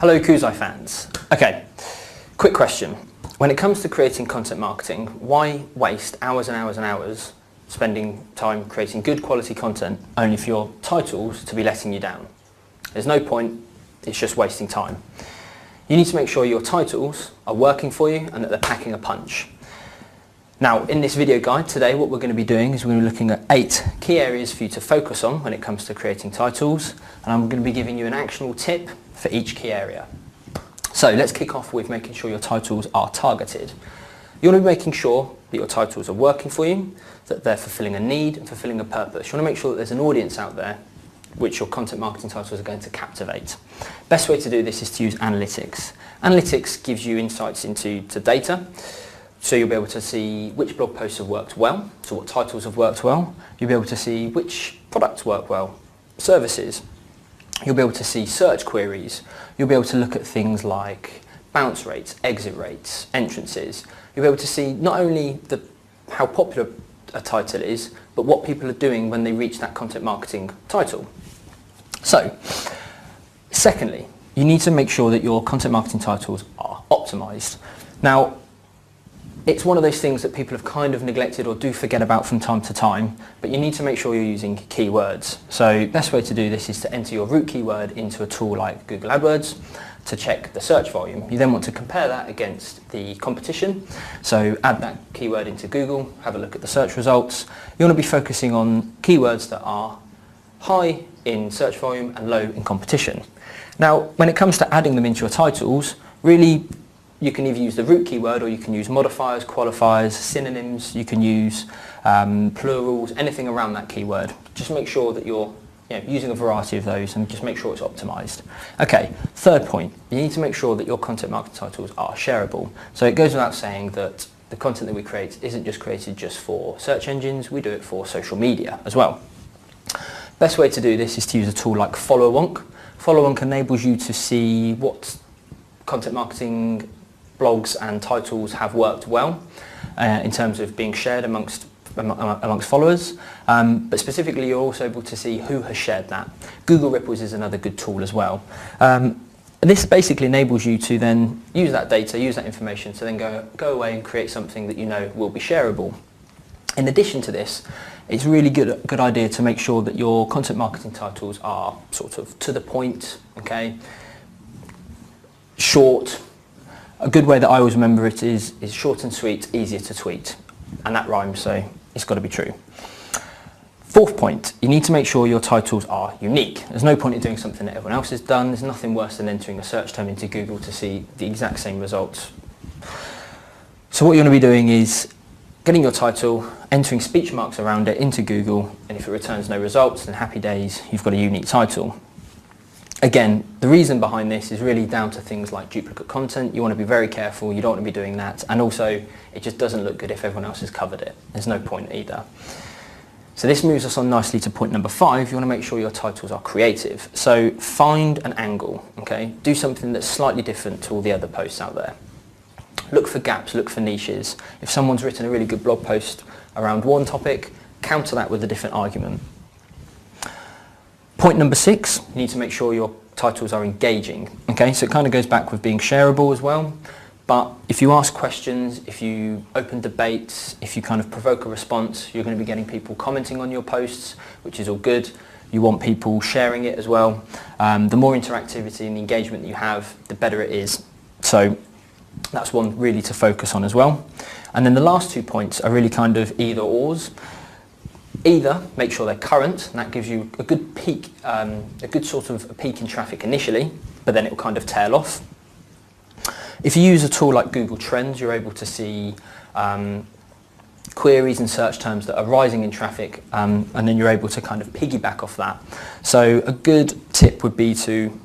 Hello Kuzai fans. Okay, quick question. When it comes to creating content marketing, why waste hours and hours and hours spending time creating good quality content only for your titles to be letting you down? There's no point, it's just wasting time. You need to make sure your titles are working for you and that they're packing a punch. Now, in this video guide today, what we're going to be doing is we're going to be looking at 8 key areas for you to focus on when it comes to creating titles, and I'm going to be giving you an actionable tip for each key area. So let's kick off with making sure your titles are targeted. You want to be making sure that your titles are working for you, that they're fulfilling a need and fulfilling a purpose. You want to make sure that there's an audience out there which your content marketing titles are going to captivate. Best way to do this is to use analytics. Analytics gives you insights into data, so you'll be able to see which blog posts have worked well, so what titles have worked well. You'll be able to see which products work well, services. You'll be able to see search queries. You'll be able to look at things like bounce rates, exit rates, entrances. You'll be able to see not only how popular a title is, but what people are doing when they reach that content marketing title. So, secondly, you need to make sure that your content marketing titles are optimized. Now, it's one of those things that people have kind of neglected or do forget about from time to time, but you need to make sure you're using keywords. So best way to do this is to enter your root keyword into a tool like Google AdWords to check the search volume. You then want to compare that against the competition. So add that keyword into Google, have a look at the search results. You want to be focusing on keywords that are high in search volume and low in competition. Now, when it comes to adding them into your titles, really you can either use the root keyword or you can use modifiers, qualifiers, synonyms, you can use plurals, anything around that keyword. Just make sure that you're using a variety of those and just make sure it's optimized. Okay, third point, you need to make sure that your content marketing titles are shareable. So it goes without saying that the content that we create isn't just created just for search engines, we do it for social media as well. Best way to do this is to use a tool like Follow-Wonk. Follow-Wonk enables you to see what content marketing blogs and titles have worked well in terms of being shared amongst followers, but specifically you're also able to see who has shared that. Google Ripples is another good tool as well. And this basically enables you to then use that data, use that information to then go away and create something that you know will be shareable. In addition to this, it's really good idea to make sure that your content marketing titles are sort of to the point, okay, short. A good way that I always remember it is short and sweet, easier to tweet. And that rhymes, so it's got to be true. Fourth point, you need to make sure your titles are unique. There's no point in doing something that everyone else has done. There's nothing worse than entering a search term into Google to see the exact same results. So what you want to be doing is getting your title, entering speech marks around it into Google, and if it returns no results, then happy days, you've got a unique title. Again, the reason behind this is really down to things like duplicate content. You want to be very careful, you don't want to be doing that, and also it just doesn't look good if everyone else has covered it. There's no point either. So this moves us on nicely to point number 5. You want to make sure your titles are creative. So find an angle, okay? Do something that's slightly different to all the other posts out there. Look for gaps, look for niches. If someone's written a really good blog post around one topic, counter that with a different argument. Point number 6, you need to make sure your titles are engaging. Okay, so it kind of goes back with being shareable as well. But if you ask questions, if you open debates, if you kind of provoke a response, you're going to be getting people commenting on your posts, which is all good. You want people sharing it as well. The more interactivity and engagement you have, the better it is. So that's one really to focus on as well. And then the last 2 points are really kind of either ors. Either make sure they're current, and that gives you a good peak, a good sort of a peak in traffic initially, but then it will kind of tail off. If you use a tool like Google Trends, you're able to see queries and search terms that are rising in traffic, and then you're able to kind of piggyback off that. So a good tip would be to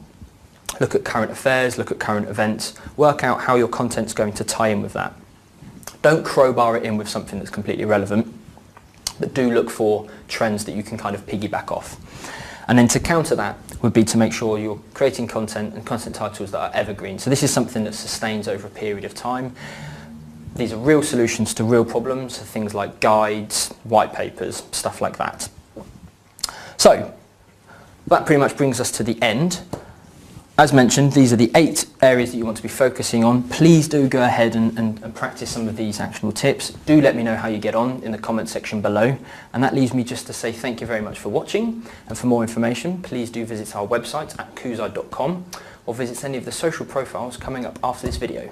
look at current affairs, look at current events, work out how your content's going to tie in with that. Don't crowbar it in with something that's completely irrelevant, but do look for trends that you can kind of piggyback off. And then to counter that would be to make sure you're creating content and content titles that are evergreen. So this is something that sustains over a period of time. These are real solutions to real problems, things like guides, white papers, stuff like that. So that pretty much brings us to the end. as mentioned, these are the 8 areas that you want to be focusing on. Please do go ahead and practice some of these actionable tips. Do let me know how you get on in the comment section below. And that leaves me just to say thank you very much for watching. And for more information, please do visit our website at kuzai.com or visit any of the social profiles coming up after this video.